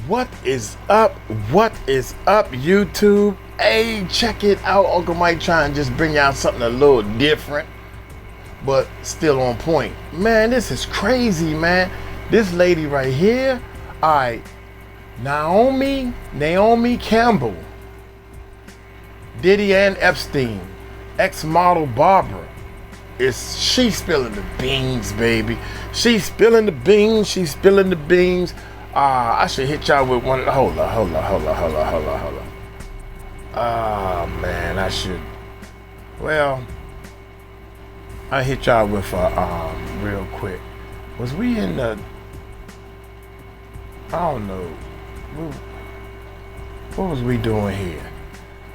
What is up? What is up, YouTube? Hey, check it out. Uncle Mike trying to just bring out something a little different, but still on point. Man, this is crazy, man. This lady right here, all right, Naomi Campbell, Diddy and Epstein, ex-model Barbara. She's spilling the beans, baby. She's spilling the beans. She's spilling the beans. I should hit y'all with one. Hold on. Man, I should. Well, I hit y'all with real quick. Was we in the? I don't know. What was we doing here?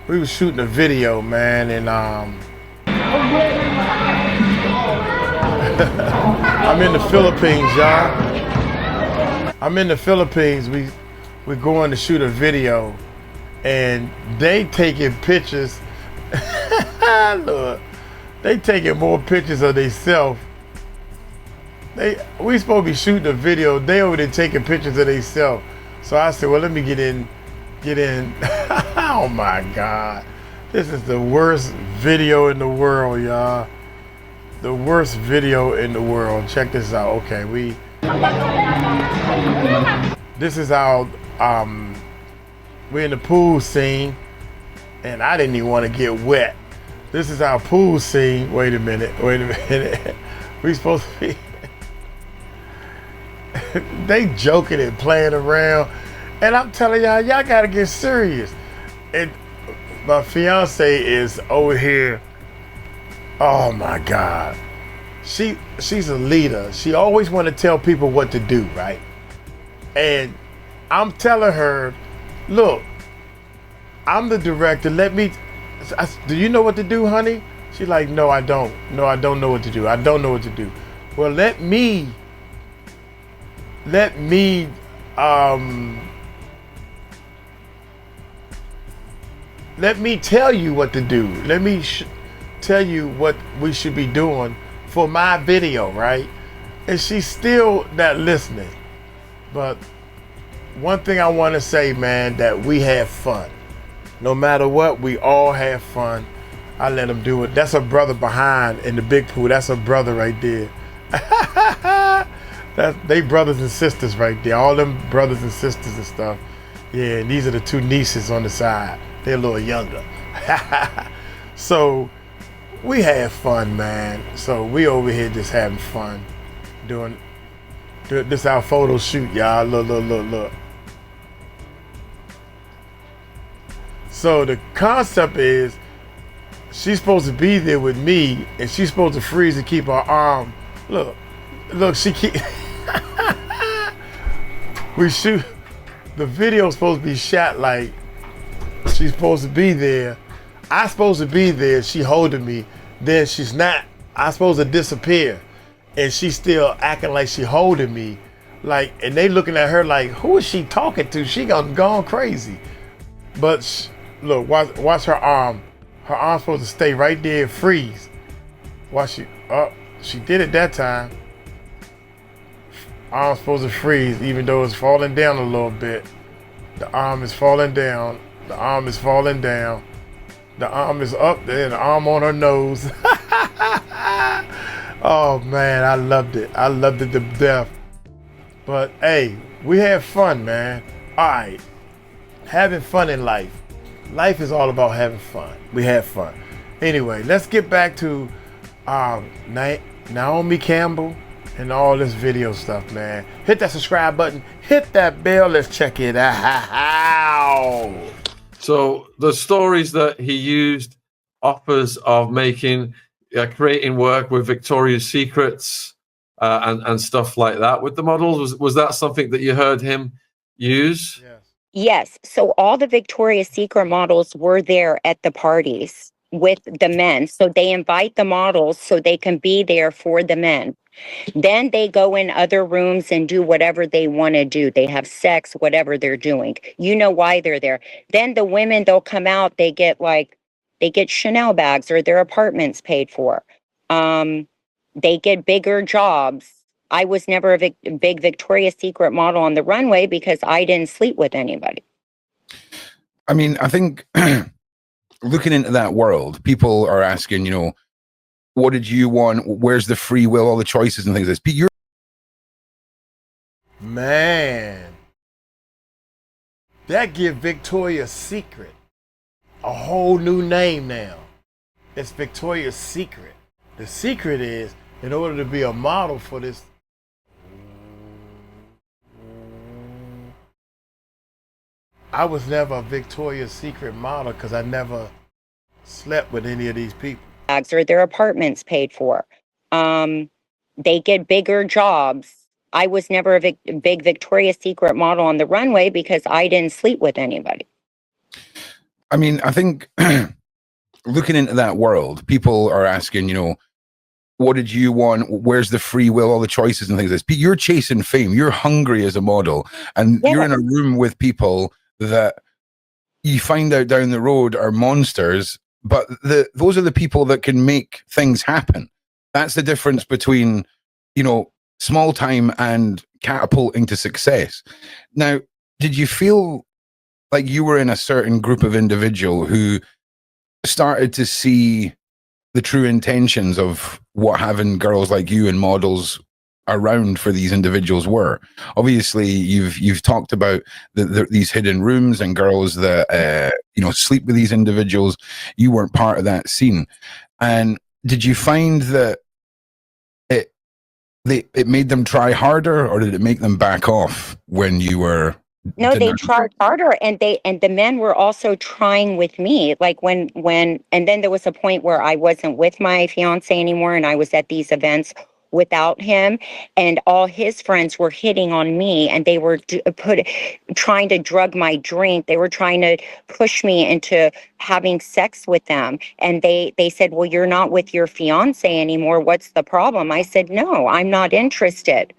We was shooting a video, man, and I'm in the Philippines, y'all. I'm in the Philippines. We're going to shoot a video, and they taking pictures. Look, they taking more pictures of themselves. We supposed to be shooting a video. They over there taking pictures of themselves. So I said, well, let me get in. Oh my God, this is the worst video in the world, y'all. The worst video in the world. Check this out. Okay, this is our we're in the pool scene, and I didn't even want to get wet. This is our pool scene. Wait a minute. We supposed to be they joking and playing around, and I'm telling y'all gotta get serious. And my fiance is over here. Oh my God. She's a leader. She always want to tell people what to do, right? And I'm telling her, look, I'm the director. Do you know what to do, honey? She's like, no, I don't. No, I don't know what to do. I don't know what to do. Well, let me tell you what to do. Let me tell you what we should be doing for my video, right? And she's still not listening. But one thing I want to say, man, that we have fun. No matter what, we all have fun. I let them do it. That's her brother behind in the big pool. That's her brother right there. They brothers and sisters right there. All them brothers and sisters and stuff. Yeah, and these are the two nieces on the side. They're a little younger. So we have fun, man. So we over here just having fun. Doing this our photo shoot, y'all. Look. So the concept is she's supposed to be there with me, and she's supposed to freeze and keep her arm. Look, she keep we shoot the video's supposed to be shot like she's supposed to be there. I'm supposed to be there. She holding me. Then she's not. I'm supposed to disappear, and she's still acting like she holding me. Like, and they looking at her like, who is she talking to? She gone crazy. But look, watch her arm. Her arm's supposed to stay right there and freeze. Watch she did it that time. Arm's supposed to freeze, even though it's falling down a little bit. The arm is falling down. The arm is falling down. The arm is up there, and the arm on her nose. Oh man, I loved it. I loved it to death. But hey, we have fun, man. All right, having fun in life. Life is all about having fun. We have fun. Anyway, let's get back to Naomi Campbell and all this video stuff, man. Hit that subscribe button. Hit that bell. Let's check it out. So the stories that he used, offers of creating work with Victoria's Secrets and stuff like that with the models, was that something that you heard him use? Yes. So all the Victoria's Secret models were there at the parties with the men. So they invite the models so they can be there for the men. Then they go in other rooms and do whatever they want to do. They have sex, whatever they're doing. You know why they're there. Then the women, they'll come out, they get Chanel bags or their apartments paid for. They get bigger jobs. I was never a big Victoria's Secret model on the runway because I didn't sleep with anybody. I mean, I think looking into that world, people are asking, you know, what did you want? Where's the free will, all the choices and things like this. Man, that give Victoria's Secret a whole new name now. It's Victoria's Secret. The secret is, in order to be a model for this, I was never a Victoria's Secret model because I never slept with any of these people. Or their apartments paid for. They get bigger jobs. I was never a big Victoria's Secret model on the runway because I didn't sleep with anybody. I mean, I think looking into that world, people are asking, you know, what did you want? Where's the free will, all the choices and things like this. You're chasing fame. You're hungry as a model. And you're in a room with people that you find out down the road are monsters, but those are the people that can make things happen. That's the difference between, you know, small time and catapulting to success. Now, did you feel like you were in a certain group of individual who started to see the true intentions of what having girls like you and models around for these individuals were? Obviously, you've talked about these hidden rooms and girls that you know, sleep with these individuals. You weren't part of that scene, and did you find that it made them try harder, or did it make them back off when you were? No, they tried harder, and the men were also trying with me. Like when and then there was a point where I wasn't with my fiance anymore, and I was at these events without him, and all his friends were hitting on me, and they were trying to drug my drink. They were trying to push me into having sex with them, and they said, well, you're not with your fiance anymore, what's the problem? I said, no, I'm not interested.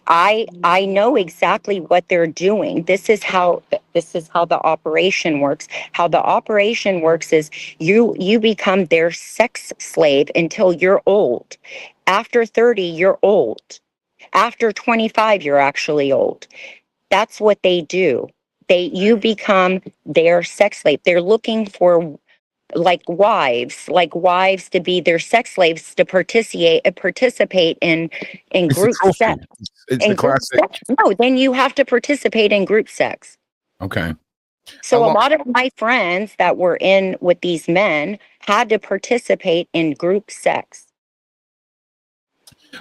I know exactly what they're doing. This is how the operation works. How the operation works is you become their sex slave until you're old. After 30, you're old. After 25, you're actually old. That's what they do. You become their sex slave. They're looking for like wives to be their sex slaves, to participate in group sex. It's the classic. No, then you have to participate in group sex. Okay. So a lot of my friends that were in with these men had to participate in group sex.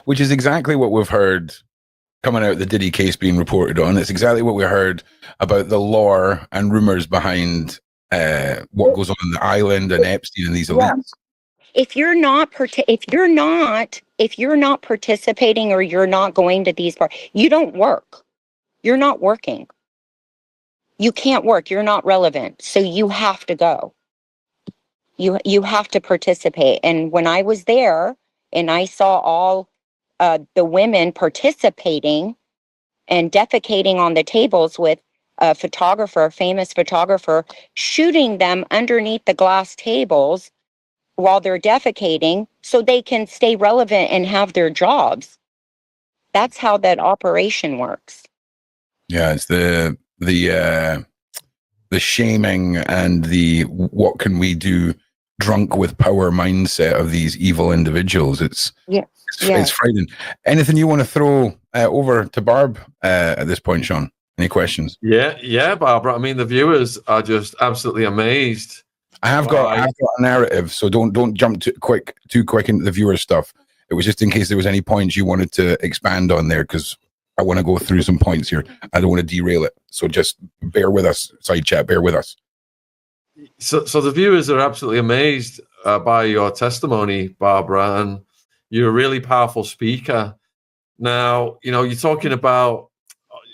Which is exactly what we've heard coming out, the Diddy case being reported on. It's exactly what we heard about the lore and rumors behind what goes on the island and Epstein and these elites. If you're not participating, or you're not going to these parties, you don't work. You're not working. You can't work. You're not relevant. So you have to go. You have to participate. And when I was there and I saw all the women participating and defecating on the tables with a famous photographer, shooting them underneath the glass tables while they're defecating so they can stay relevant and have their jobs. That's how that operation works. Yeah, it's the shaming and the what can we do drunk with power mindset of these evil individuals. It's frightening. Anything you want to throw over to Barb at this point, Sean? Any questions? Yeah, Barbara. I mean, the viewers are just absolutely amazed. I've got a narrative, so don't jump too quick into the viewer stuff. It was just in case there was any points you wanted to expand on there, because I want to go through some points here. I don't want to derail it, so just bear with us. Side chat, bear with us. So the viewers are absolutely amazed by your testimony, Barbara, and you're a really powerful speaker. Now, you know, you're talking about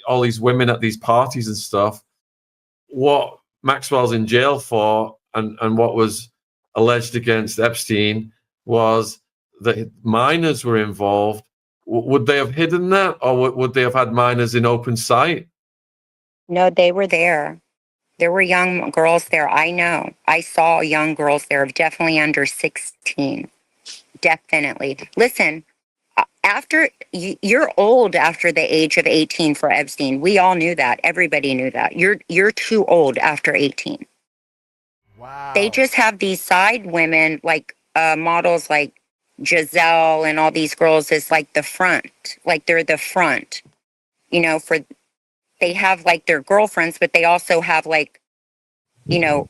all these women at these parties and stuff. What Maxwell's in jail for, and what was alleged against Epstein, was that minors were involved. Would they have hidden that, or would they have had minors in open sight? No, they were there. There were young girls there. I know. I saw young girls there, definitely under 16. Definitely. Listen, After you're old after the age of 18 for Epstein. We all knew that. Everybody knew that. You're too old after 18. They Wow. just have these side women like models like Giselle and all these girls is like the front. Like they're the front, for they have like their girlfriends, but they also have like,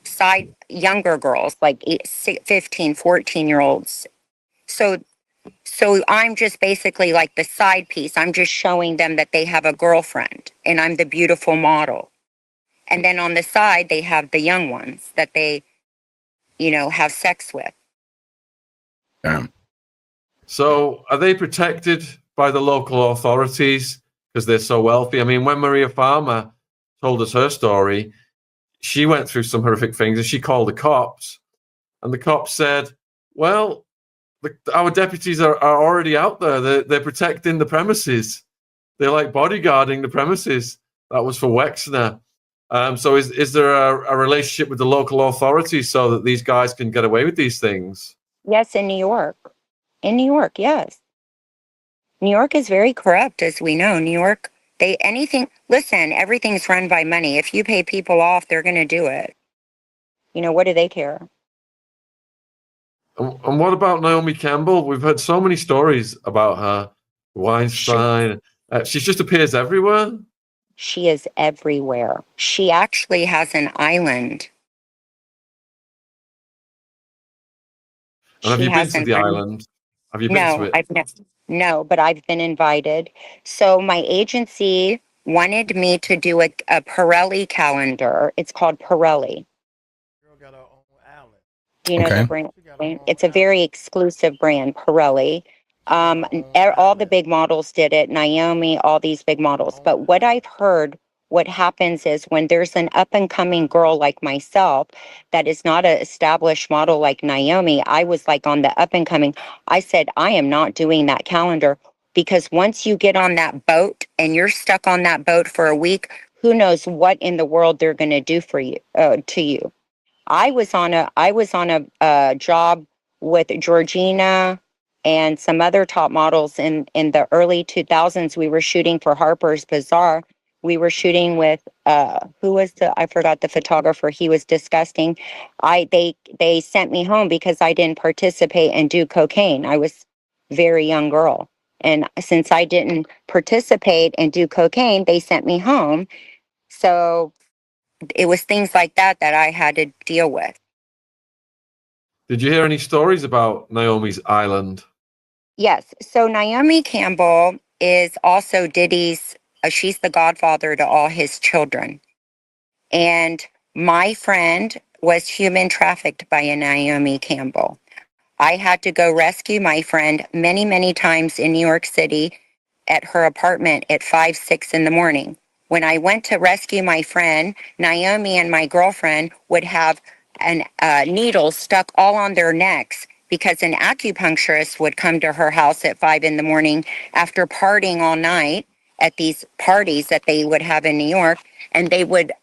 side younger girls, like 15, 14-year-olds. So I'm just basically like the side piece. I'm just showing them that they have a girlfriend and I'm the beautiful model. And then on the side, they have the young ones that they, have sex with. So are they protected by the local authorities because they're so wealthy? I mean, when Maria Farmer told us her story, she went through some horrific things and she called the cops. And the cops said, well, our deputies are already out there. They're protecting the premises. They're like bodyguarding the premises. That was for Wexner. So is there a relationship with the local authorities so that these guys can get away with these things? Yes, in New York. In New York, yes. New York is very corrupt, as we know. New York, listen, everything's run by money. If you pay people off, they're going to do it. What do they care? And what about Naomi Campbell? We've heard so many stories about her. Weinstein. She just appears everywhere. She is everywhere. She actually has an island. And have you been to the island? Have you been to it? No, but I've been invited. So my agency wanted me to do a Pirelli calendar. It's called Pirelli. Girl got her own island. Do you know Okay. the brand? It's a very exclusive brand, Pirelli. All the big models did it, Naomi, all these big models. But what I've heard, what happens is when there's an up and coming girl like myself that is not an established model like Naomi, I was like on the up and coming. I said, I am not doing that calendar because once you get on that boat and you're stuck on that boat for a week, who knows what in the world they're going to do for you, to you. I was on a job with Georgina and some other top models in the early 2000s. We were shooting for Harper's Bazaar. We were shooting with I forgot the photographer. He was disgusting. They sent me home because I didn't participate and do cocaine. I was a very young girl. And since I didn't participate and do cocaine, they sent me home. So it was things like that I had to deal with. Did you hear any stories about Naomi's island? Yes. So Naomi Campbell is also Diddy's, she's the godfather to all his children. And my friend was human trafficked by a Naomi Campbell. I had to go rescue my friend many, many times in New York City at her apartment at 5, 6 in the morning. When I went to rescue my friend, Naomi and my girlfriend would have needles stuck all on their necks because an acupuncturist would come to her house at 5 in the morning after partying all night at these parties that they would have in New York, and they would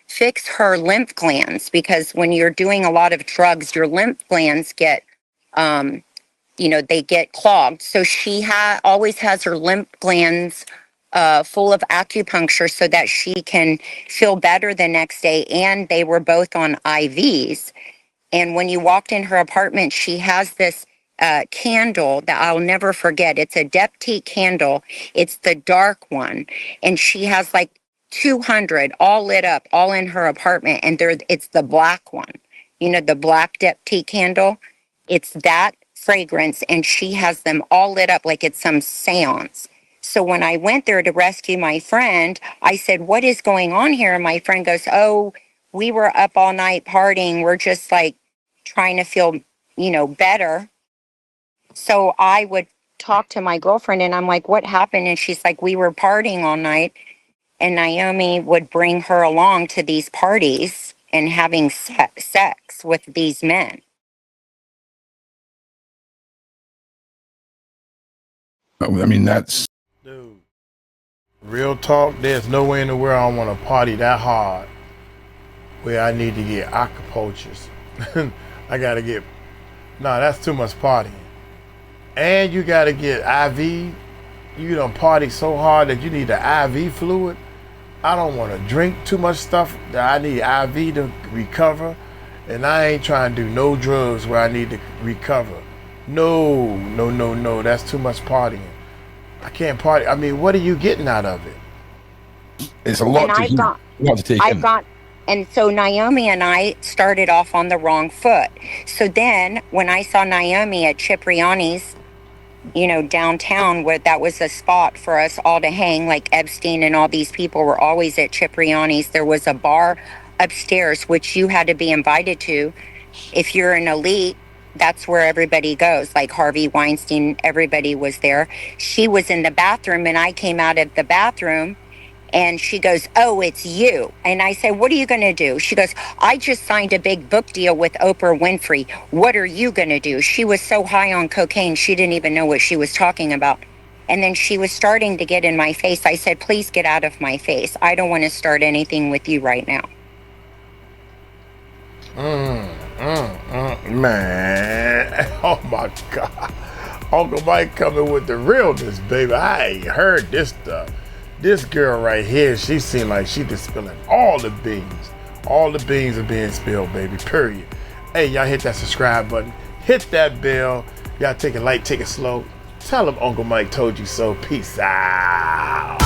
fix her lymph glands because when you're doing a lot of drugs, your lymph glands get they get clogged. So she always has her lymph glands full of acupuncture so that she can feel better the next day. And they were both on IVs. And when you walked in her apartment, she has this candle that I'll never forget. It's a Deptyque candle. It's the dark one. And she has like 200 all lit up, all in her apartment. And it's the black one. The black Deptyque candle. It's that fragrance, and she has them all lit up like it's some seance. So when I went there to rescue my friend, I said, what is going on here? And my friend goes, oh, we were up all night partying. We're just like trying to feel, better. So I would talk to my girlfriend and I'm like, what happened? And she's like, we were partying all night. And Naomi would bring her along to these parties and having sex with these men. I mean, that's Dude, real talk, there's no way in the world I want to party that hard where I need to get acupunctures. I got to get, that's too much partying. and you got to get IV. You done party so hard that you need the IV fluid. I don't want to drink too much stuff that I need IV to recover. And I ain't trying to do no drugs where I need to recover. No. That's too much partying. I can't party. I mean, what are you getting out of it? It's a lot to take in. And so Naomi and I started off on the wrong foot. So then when I saw Naomi at Cipriani's, downtown, where that was a spot for us all to hang, like Epstein and all these people were always at Cipriani's. There was a bar upstairs, which you had to be invited to. If you're an elite, that's where everybody goes. Like Harvey Weinstein, everybody was there. She was in the bathroom, and I came out of the bathroom, and she goes, "Oh, it's you." And I said, "What are you going to do?" She goes, "I just signed a big book deal with Oprah Winfrey. What are you going to do?" She was so high on cocaine, she didn't even know what she was talking about. And then she was starting to get in my face. I said, "Please get out of my face. I don't want to start anything with you right now." Man. Oh my God. Uncle Mike coming with the realness, baby. I ain't heard this stuff. This girl right here, she seemed like she just spilling all the beans. All the beans are being spilled, baby, period. Hey, y'all hit that subscribe button. Hit that bell. Y'all take it light, take it slow. Tell them Uncle Mike told you so. Peace out.